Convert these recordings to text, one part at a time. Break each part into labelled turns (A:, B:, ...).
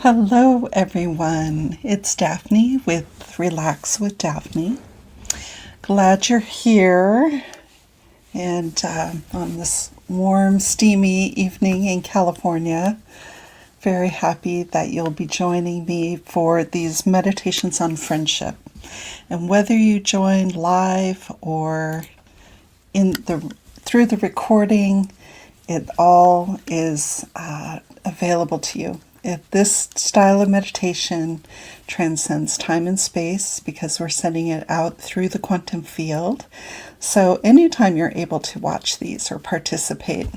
A: Hello everyone, it's Daphne with Relax with Daphne. Glad you're here and on this warm, steamy evening in California. Very happy that you'll be joining me for these meditations on friendship. And whether you join live or through the recording, it all is available to you. This style of meditation transcends time and space because we're sending it out through the quantum field. So anytime you're able to watch these or participate,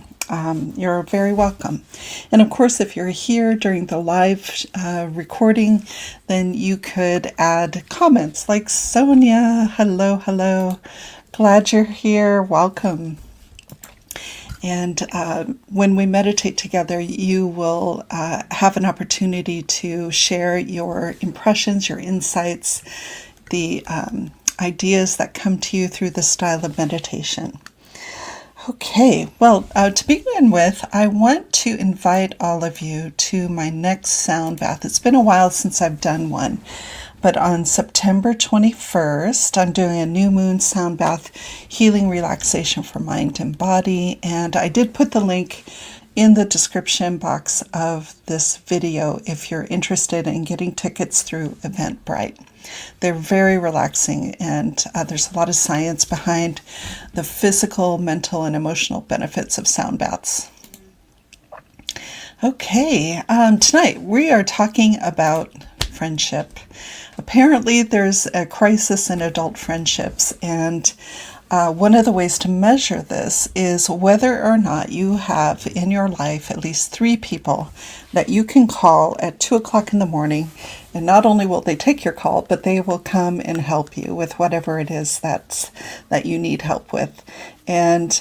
A: you're very welcome. And of course, if you're here during the live recording, then you could add comments like Sonia, hello, glad you're here, welcome. And when we meditate together, you will have an opportunity to share your impressions, your insights, the ideas that come to you through this style of meditation. Okay, well, to begin with, I want to invite all of you to my next sound bath. It's been a while since I've done one. But on September 21st, I'm doing a new moon sound bath healing relaxation for mind and body. And I did put the link in the description box of this video if you're interested in getting tickets through Eventbrite. They're very relaxing, and there's a lot of science behind the physical, mental, and emotional benefits of sound baths. Okay, tonight we are talking about friendship. Apparently there's a crisis in adult friendships, and one of the ways to measure this is whether or not you have in your life at least 3 people that you can call at 2 o'clock in the morning, and not only will they take your call, but they will come and help you with whatever it is that you need help with. And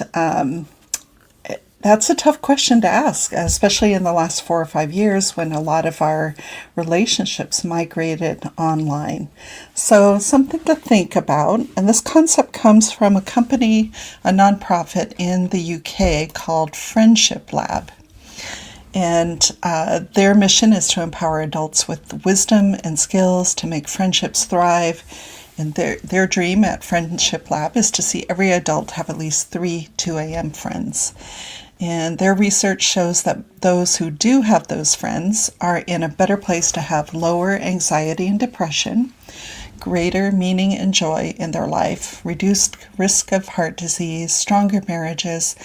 A: that's a tough question to ask, especially in the last 4 or 5 years when a lot of our relationships migrated online. So something to think about. And this concept comes from a company, a nonprofit in the UK called Friendship Lab. And their mission is to empower adults with wisdom and skills to make friendships thrive. And their dream at Friendship Lab is to see every adult have at least 3 2 a.m. friends. And their research shows that those who do have those friends are in a better place to have lower anxiety and depression, greater meaning and joy in their life, reduced risk of heart disease, stronger marriages,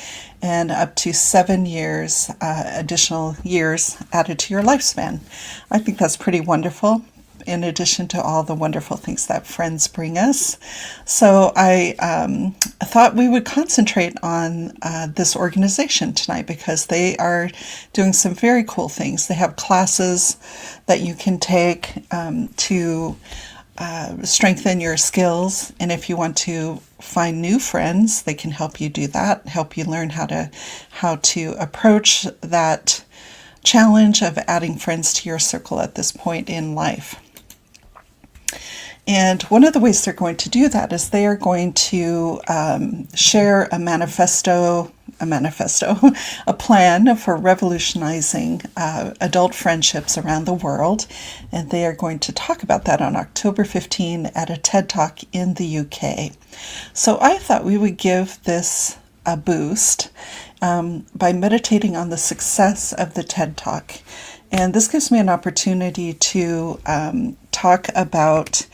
A: and up to 7 years, additional years added to your lifespan. I think that's pretty wonderful, in addition to all the wonderful things that friends bring us. So I thought we would concentrate on this organization tonight because they are doing some very cool things. They have classes that you can take to strengthen your skills. And if you want to find new friends, they can help you do that, help you learn how to approach that challenge of adding friends to your circle at this point in life. And one of the ways they're going to do that is they are going to share a plan for revolutionizing adult friendships around the world. And they are going to talk about that on October 15 at a TED Talk in the UK. So I thought we would give this a boost by meditating on the success of the TED Talk. And this gives me an opportunity to talk about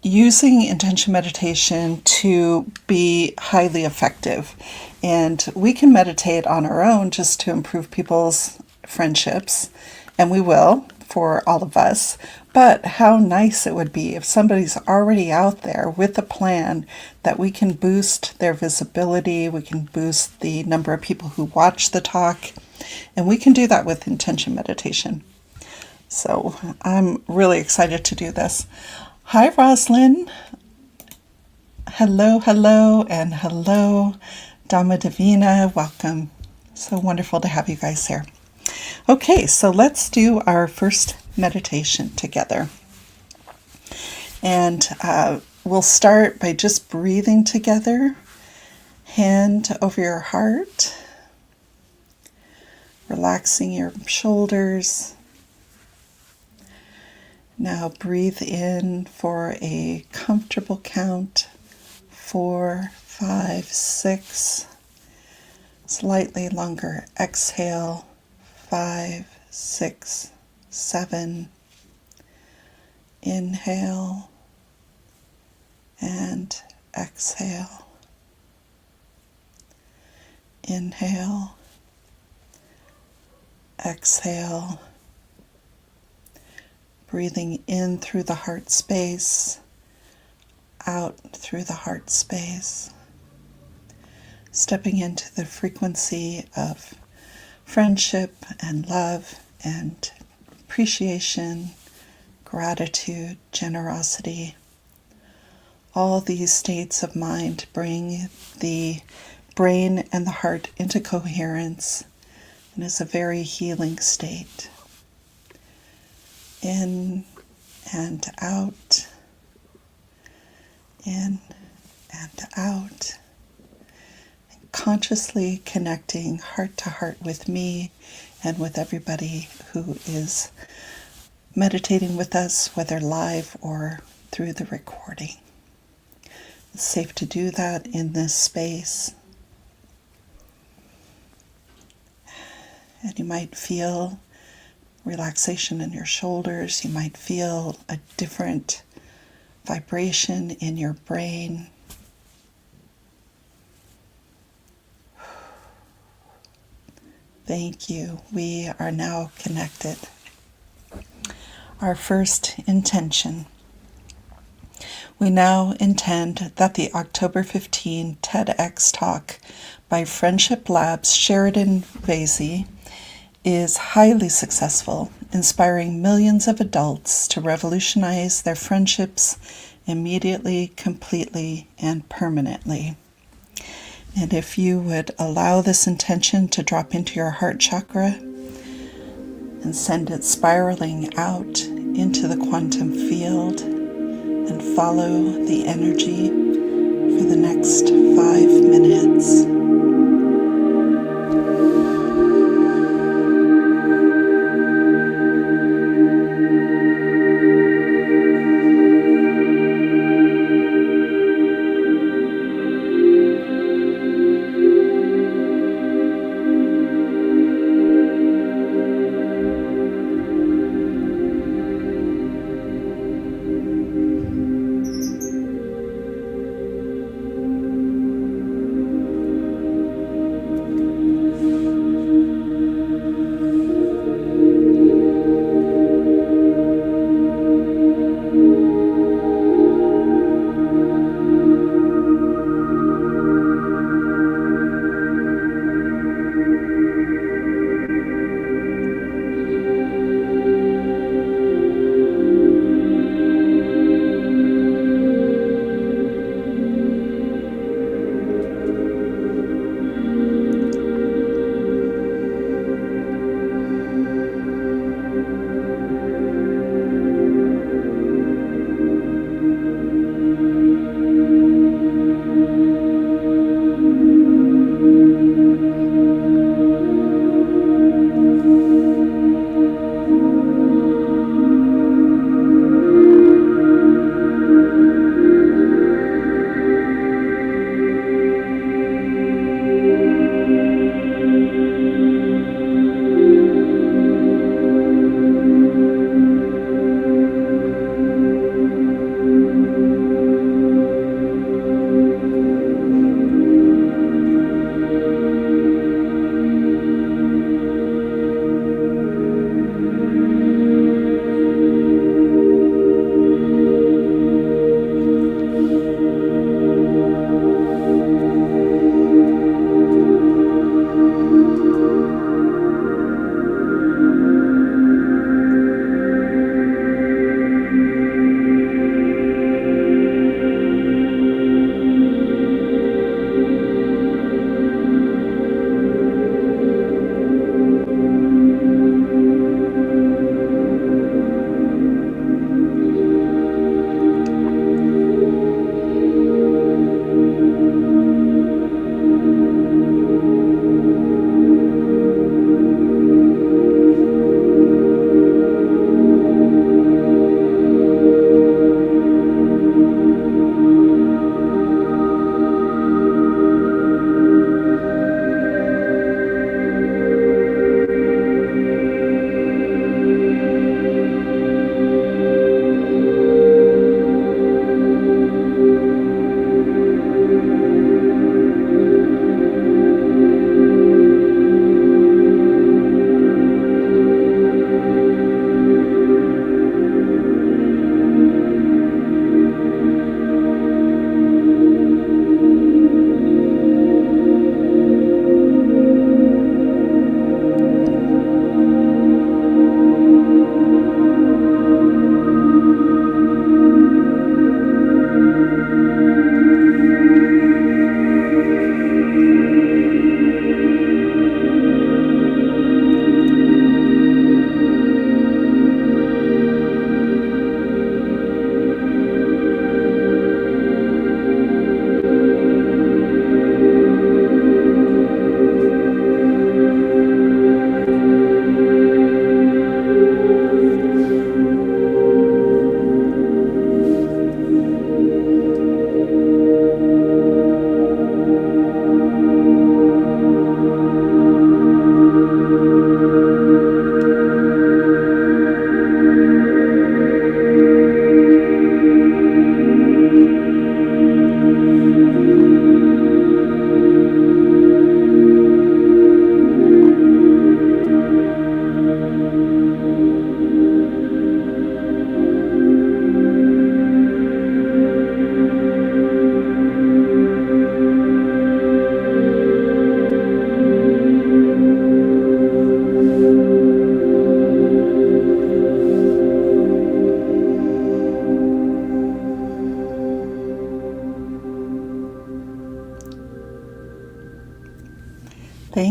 A: using intention meditation to be highly effective. And we can meditate on our own just to improve people's friendships, and we will for all of us. But how nice it would be if somebody's already out there with a plan that we can boost their visibility, we can boost the number of people who watch the talk, and we can do that with intention meditation. So I'm really excited to do this. Hi, Roslyn. Hello, and hello, Dama Divina. Welcome. So wonderful to have you guys here. Okay, so let's do our first meditation together. And we'll start by just breathing together, hand over your heart, relaxing your shoulders, Now breathe in for a comfortable count. 4, 5, 6. Slightly longer. Exhale. 5, 6, 7. Inhale and exhale. Inhale. Exhale. Breathing in through the heart space, out through the heart space. Stepping into the frequency of friendship and love and appreciation, gratitude, generosity. All these states of mind bring the brain and the heart into coherence and is a very healing state. In and out, in and out, and consciously connecting heart to heart with me and with everybody who is meditating with us, whether live or through the recording. It's safe to do that in this space. And you might feel relaxation in your shoulders. You might feel a different vibration in your brain. Thank you. We are now connected. Our first intention. We now intend that the October 15 TEDx talk by Friendship Labs Sheridan Vasey is highly successful, inspiring millions of adults to revolutionize their friendships immediately, completely, and permanently. And if you would allow this intention to drop into your heart chakra and send it spiraling out into the quantum field and follow the energy for the next 5 minutes.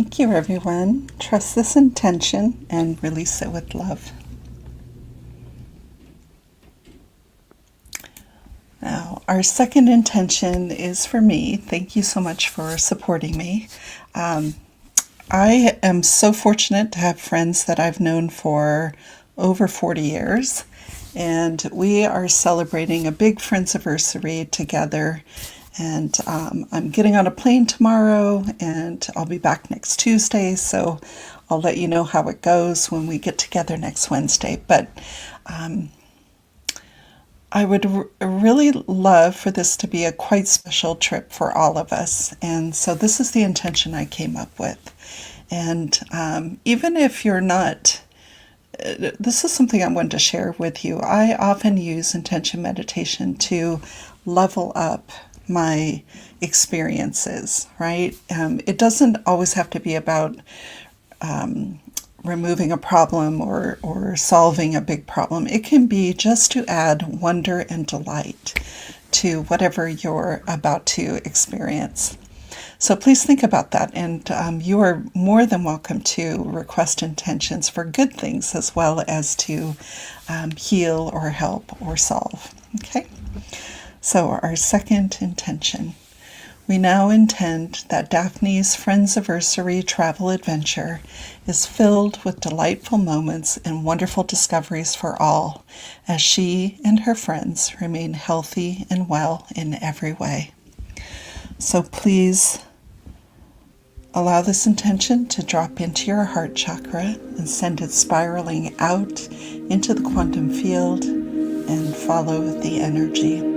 A: Thank you, everyone. Trust this intention and release it with love. Now, our second intention is for me. Thank you so much for supporting me. I am so fortunate to have friends that I've known for over 40 years, and we are celebrating a big Friendsiversary together. And I'm getting on a plane tomorrow, and I'll be back next Tuesday, so I'll let you know how it goes when we get together next Wednesday. But I would really love for this to be a quite special trip for all of us. And so this is the intention I came up with. And even if you're not, this is something I wanted to share with you. I often use intention meditation to level up my experiences, right? It doesn't always have to be about removing a problem or solving a big problem. It can be just to add wonder and delight to whatever you're about to experience. So please think about that, and you are more than welcome to request intentions for good things as well as to heal or help or solve. Okay? So our second intention. We now intend that Daphne's Friendsiversary travel adventure is filled with delightful moments and wonderful discoveries for all, as she and her friends remain healthy and well in every way. So please allow this intention to drop into your heart chakra and send it spiraling out into the quantum field and follow the energy.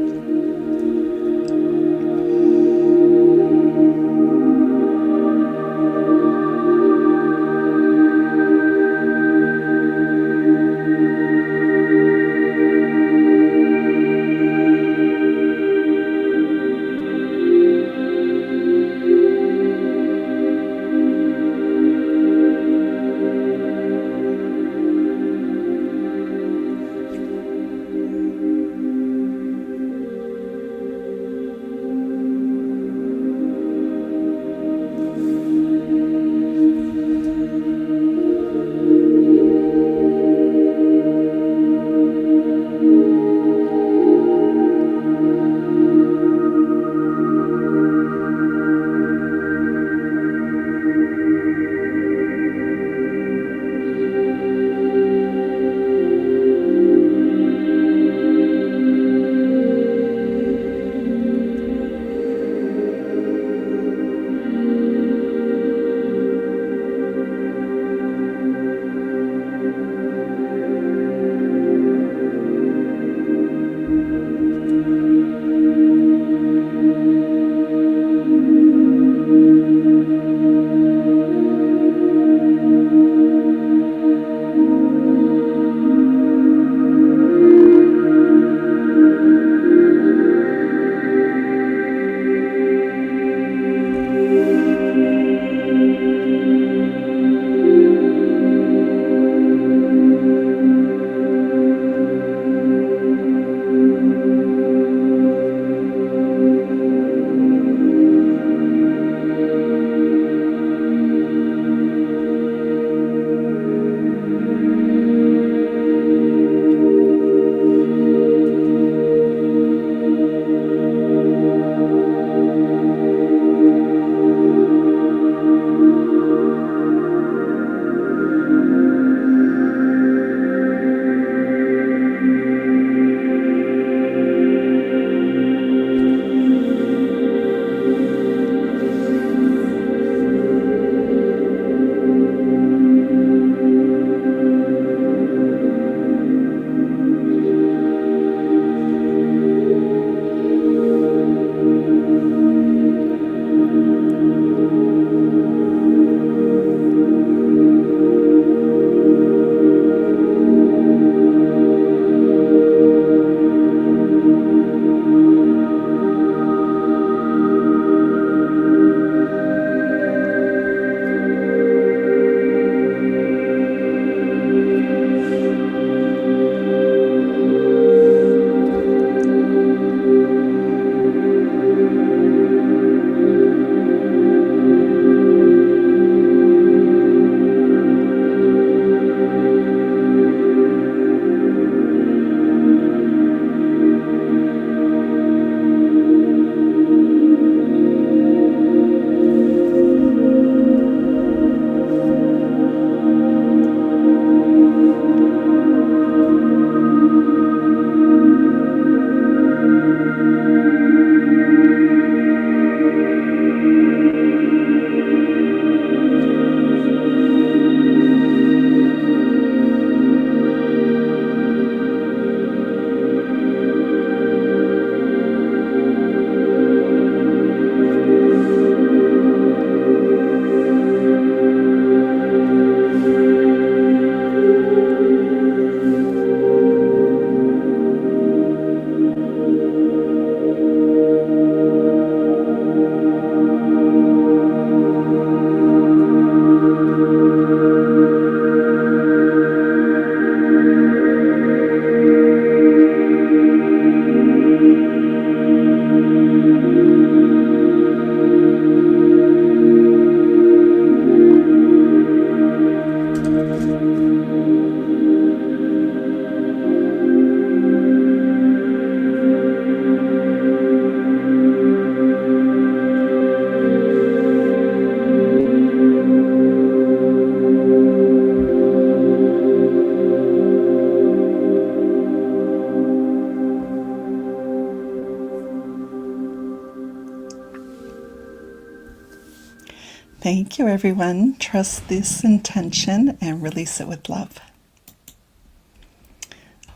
A: Thank you, everyone. Trust this intention and release it with love.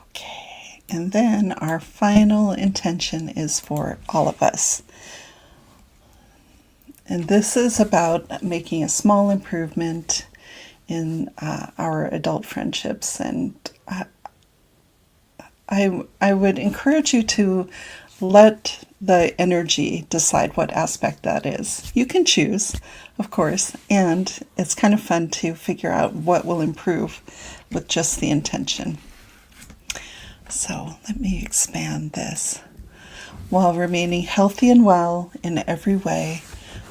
A: Okay, and then our final intention is for all of us. And this is about making a small improvement in our adult friendships. And I would encourage you to let the energy decide what aspect that is. You can choose, of course, and it's kind of fun to figure out what will improve with just the intention. So let me expand this. While remaining healthy and well in every way,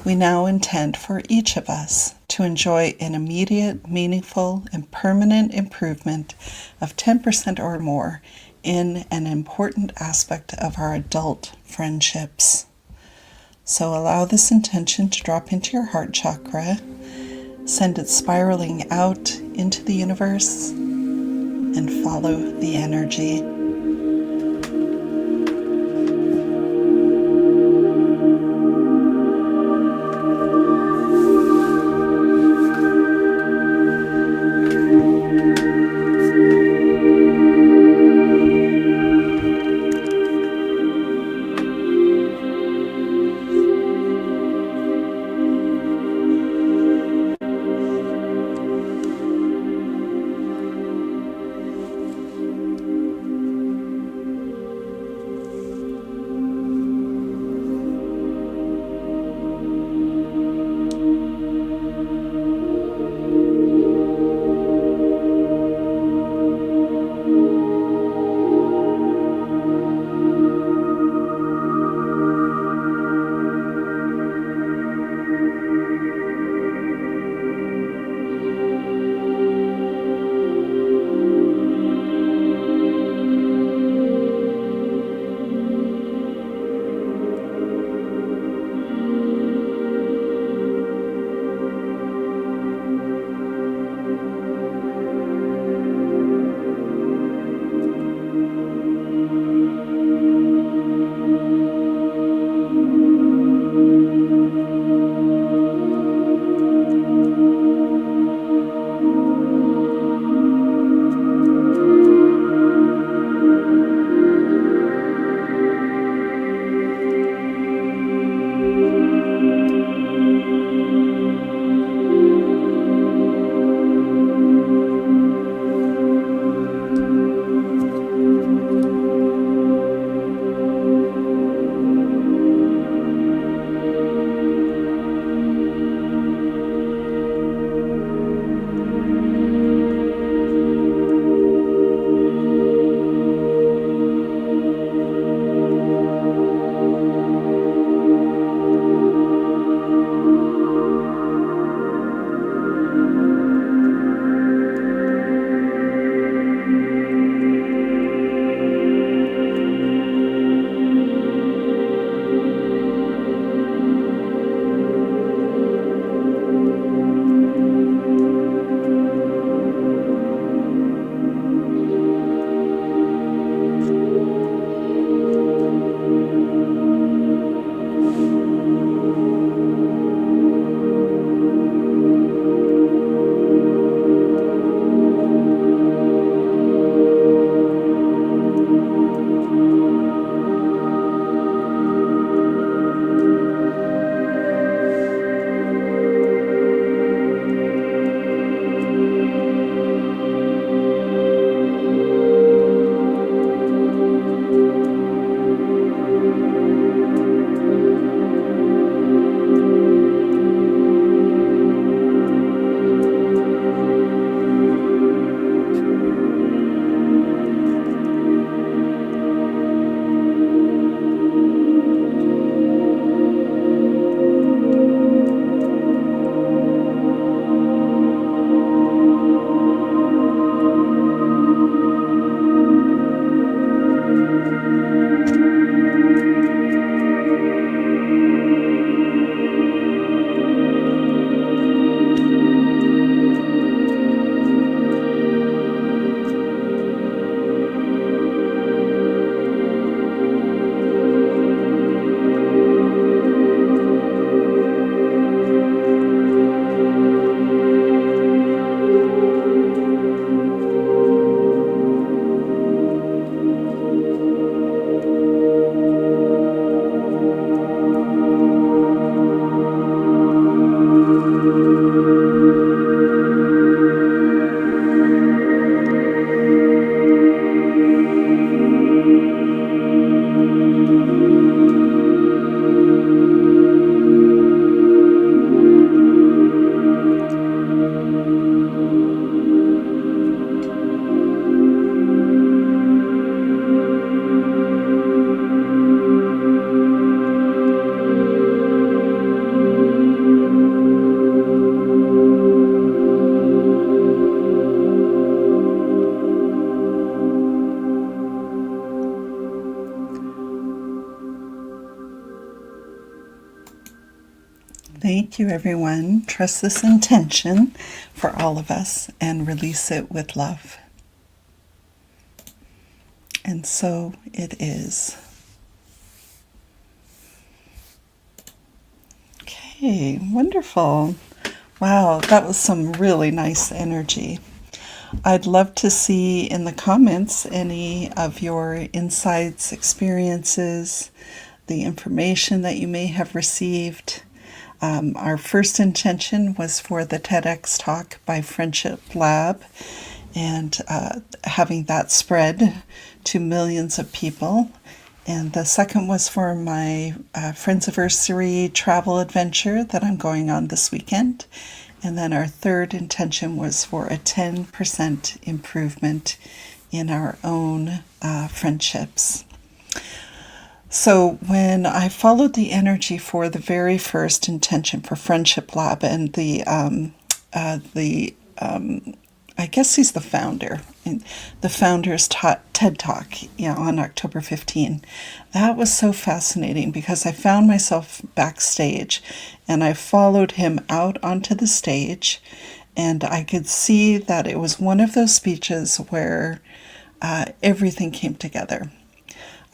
A: we now intend for each of us to enjoy an immediate, meaningful, and permanent improvement of 10% or more in an important aspect of our adult friendships. So allow this intention to drop into your heart chakra, send it spiraling out into the universe, and follow the energy. Thank you, everyone. Trust this intention for all of us and release it with love. And so it is. Okay, wonderful. Wow, that was some really nice energy. I'd love to see in the comments any of your insights, experiences, the information that you may have received. Our first intention was for the TEDx talk by Friendship Lab and having that spread to millions of people. And the second was for my Friendsiversary travel adventure that I'm going on this weekend. And then our third intention was for a 10% improvement in our own friendships. So when I followed the energy for the very first intention for Friendship Lab and I guess he's the founder, the founder's TED Talk, on October 15. That was so fascinating because I found myself backstage and I followed him out onto the stage, and I could see that it was one of those speeches where everything came together.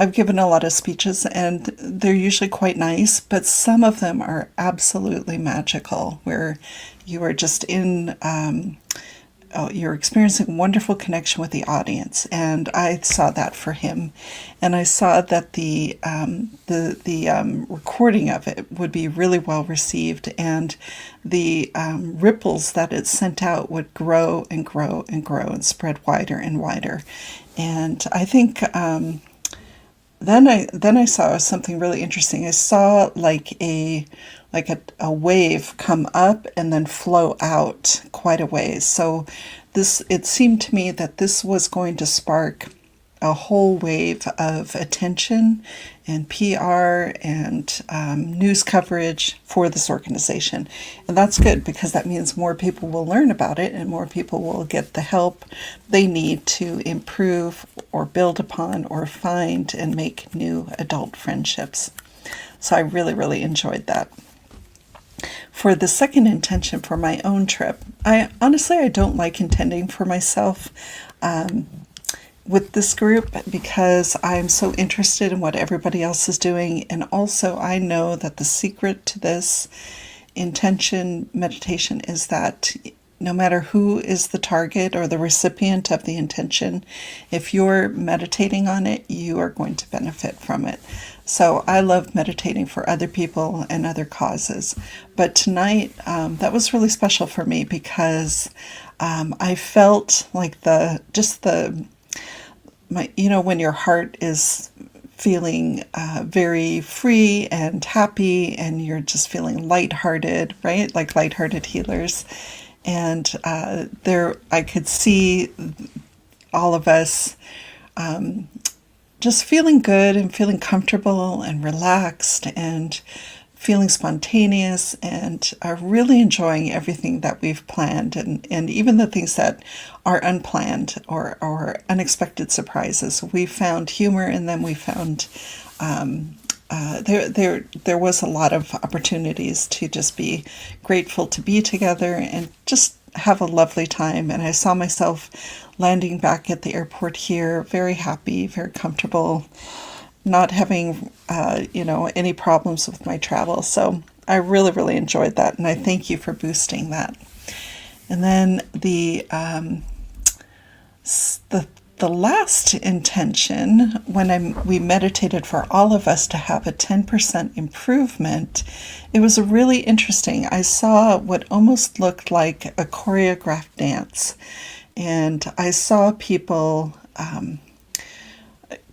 A: I've given a lot of speeches and they're usually quite nice, but some of them are absolutely magical where you are just you're experiencing wonderful connection with the audience, and I saw that for him, and I saw that the recording of it would be really well received, and the ripples that it sent out would grow and grow and grow and spread wider and wider, and I think then I saw something really interesting. I saw like a wave come up and then flow out quite a ways. So it seemed to me that this was going to spark a whole wave of attention and PR and news coverage for this organization. And that's good because that means more people will learn about it and more people will get the help they need to improve or build upon or find and make new adult friendships. So I really, really enjoyed that. For the second intention for my own trip, I don't like intending for myself with this group because I'm so interested in what everybody else is doing, and also I know that the secret to this intention meditation is that no matter who is the target or the recipient of the intention, if you're meditating on it, you are going to benefit from it. So I love meditating for other people and other causes. But tonight, that was really special for me because I felt like when your heart is feeling very free and happy and you're just feeling lighthearted, right? Like Lighthearted Healers. And I could see all of us just feeling good and feeling comfortable and relaxed and feeling spontaneous and are really enjoying everything that we've planned and even the things that are unplanned or unexpected surprises. We found humor in them. We found there was a lot of opportunities to just be grateful to be together and just have a lovely time. And I saw myself landing back at the airport here, very happy, very comfortable, not having, any problems with my travel. So I really, really enjoyed that. And I thank you for boosting that. And then the last intention, when we meditated for all of us to have a 10% improvement, it was really interesting. I saw what almost looked like a choreographed dance. And I saw people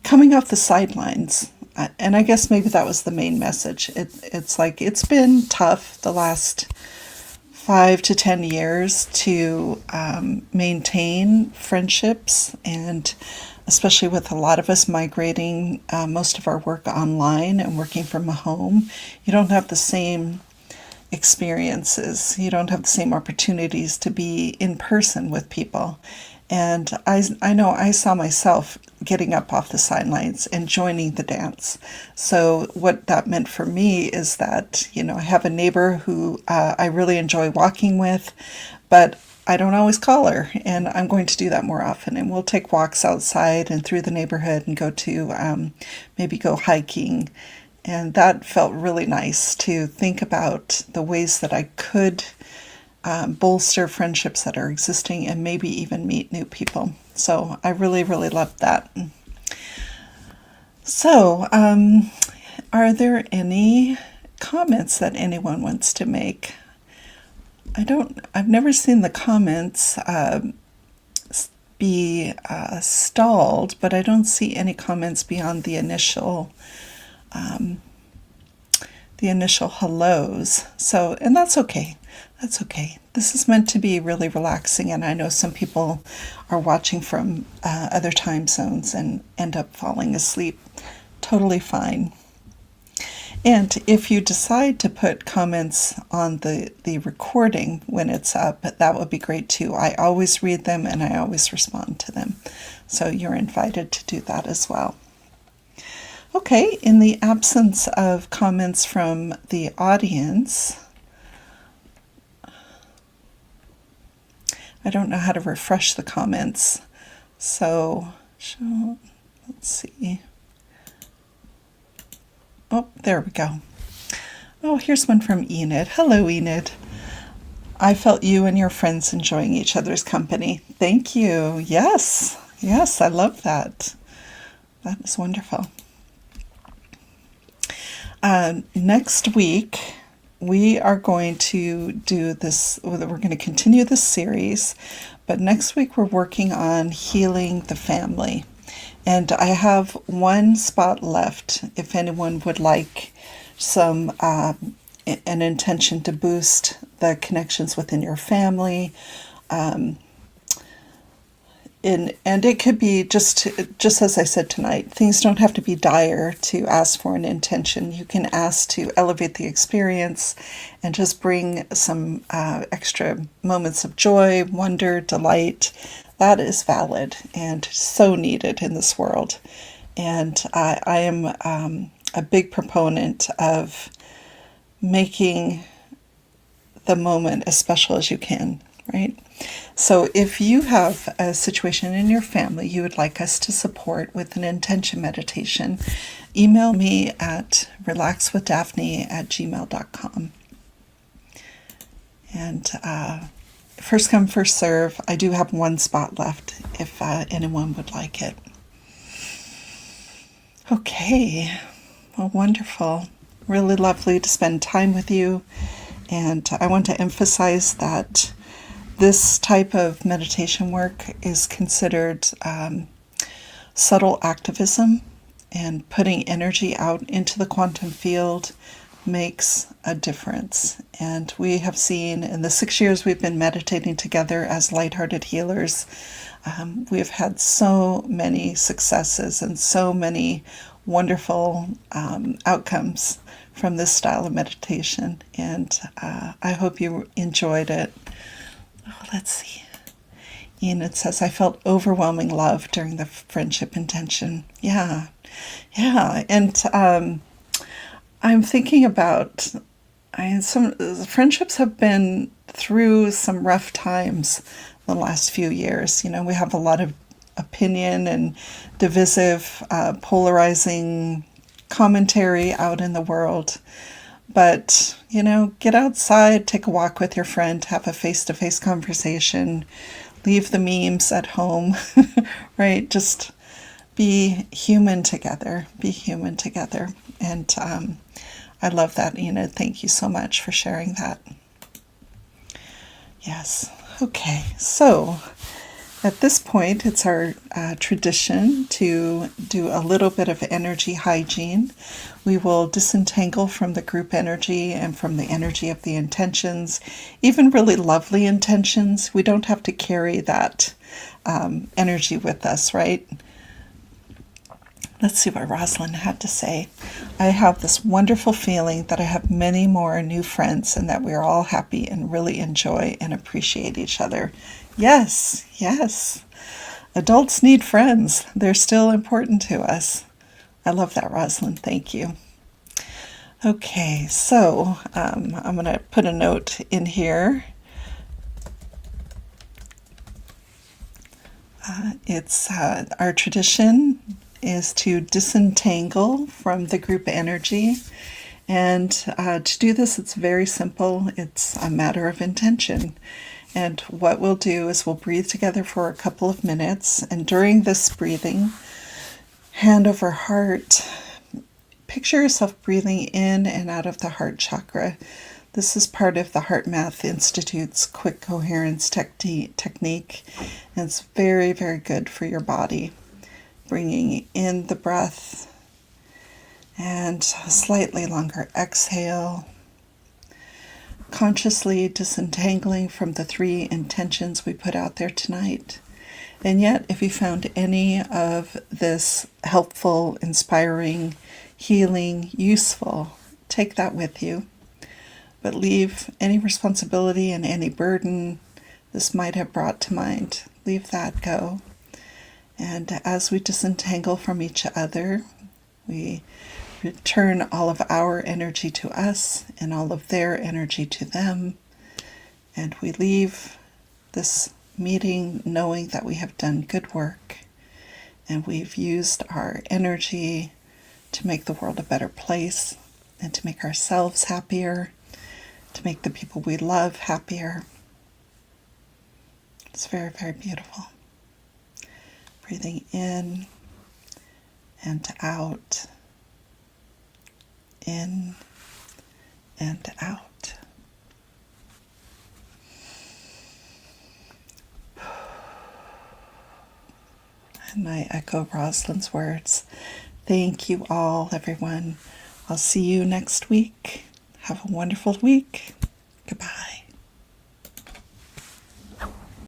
A: coming off the sidelines. And I guess maybe that was the main message. It's like it's been tough the last 5 to 10 years to maintain friendships, and especially with a lot of us migrating most of our work online and working from home, you don't have the same experiences. You don't have the same opportunities to be in person with people. And I know I saw myself getting up off the sidelines and joining the dance. So what that meant for me is that, I have a neighbor who I really enjoy walking with, but I don't always call her, and I'm going to do that more often. And we'll take walks outside and through the neighborhood and go to maybe go hiking. And that felt really nice to think about the ways that I could bolster friendships that are existing and maybe even meet new people. So I really, really loved that. So, are there any comments that anyone wants to make? I've never seen the comments be stalled, but I don't see any comments beyond the initial hellos. So, and that's okay. That's okay. This is meant to be really relaxing, and I know some people are watching from other time zones and end up falling asleep. Totally fine. And if you decide to put comments on the recording when it's up, that would be great too. I always read them and I always respond to them. So you're invited to do that as well. Okay, in the absence of comments from the audience, I don't know how to refresh the comments. So, let's see. Oh, there we go. Oh, here's one from Enid. Hello, Enid. I felt you and your friends enjoying each other's company. Thank you. Yes, I love that. That is wonderful. Next week, we are going to do this. We're going to continue this series, but next week we're working on healing the family. And I have one spot left if anyone would like some an intention to boost the connections within your family. And it could be just as I said tonight, things don't have to be dire to ask for an intention. You can ask to elevate the experience and just bring some extra moments of joy, wonder, delight. That is valid and so needed in this world. And I am a big proponent of making the moment as special as you can, right? So if you have a situation in your family you would like us to support with an intention meditation, email me at relaxwithdaphne@gmail.com. And first come, first serve. I do have one spot left if anyone would like it. Okay, well, wonderful. Really lovely to spend time with you. And I want to emphasize that this type of meditation work is considered subtle activism, and putting energy out into the quantum field makes a difference. And we have seen in the 6 years we've been meditating together as Lighthearted Healers, we have had so many successes and so many wonderful outcomes from this style of meditation. And I hope you enjoyed it. Oh, let's see. Enid says, I felt overwhelming love during the friendship intention. Yeah. And I'm thinking about, some friendships have been through some rough times the last few years. We have a lot of opinion and divisive, polarizing commentary out in the world. But, get outside, take a walk with your friend, have a face-to-face conversation, leave the memes at home, right? Just be human together. And I love that, Enid. Thank you so much for sharing that. Yes. Okay. So at this point, it's our tradition to do a little bit of energy hygiene. We will disentangle from the group energy and from the energy of the intentions, even really lovely intentions. We don't have to carry that energy with us, right? Let's see what Rosalind had to say. I have this wonderful feeling that I have many more new friends and that we are all happy and really enjoy and appreciate each other. Yes. adults need friends. They're still important to us. I love that, Rosalind. Thank you. Okay, so I'm going to put a note in here. Our tradition is to disentangle from the group energy. And to do this, it's very simple. It's a matter of intention. And what we'll do is we'll breathe together for a couple of minutes. And during this breathing, hand over heart, picture yourself breathing in and out of the heart chakra. This is part of the Heart Math Institute's quick coherence technique. And it's very, very good for your body. Bringing in the breath and a slightly longer exhale. Consciously disentangling from the 3 intentions we put out there tonight. And yet, if you found any of this helpful, inspiring, healing, useful, take that with you. But leave any responsibility and any burden this might have brought to mind. Leave that go. And as we disentangle from each other, we return all of our energy to us and all of their energy to them. And we leave this meeting knowing that we have done good work and we've used our energy to make the world a better place and to make ourselves happier, to make the people we love happier. It's very, very beautiful. Breathing in and out. In and out. And I echo Rosalind's words. Thank you all, everyone. I'll see you next week. Have a wonderful week. Goodbye.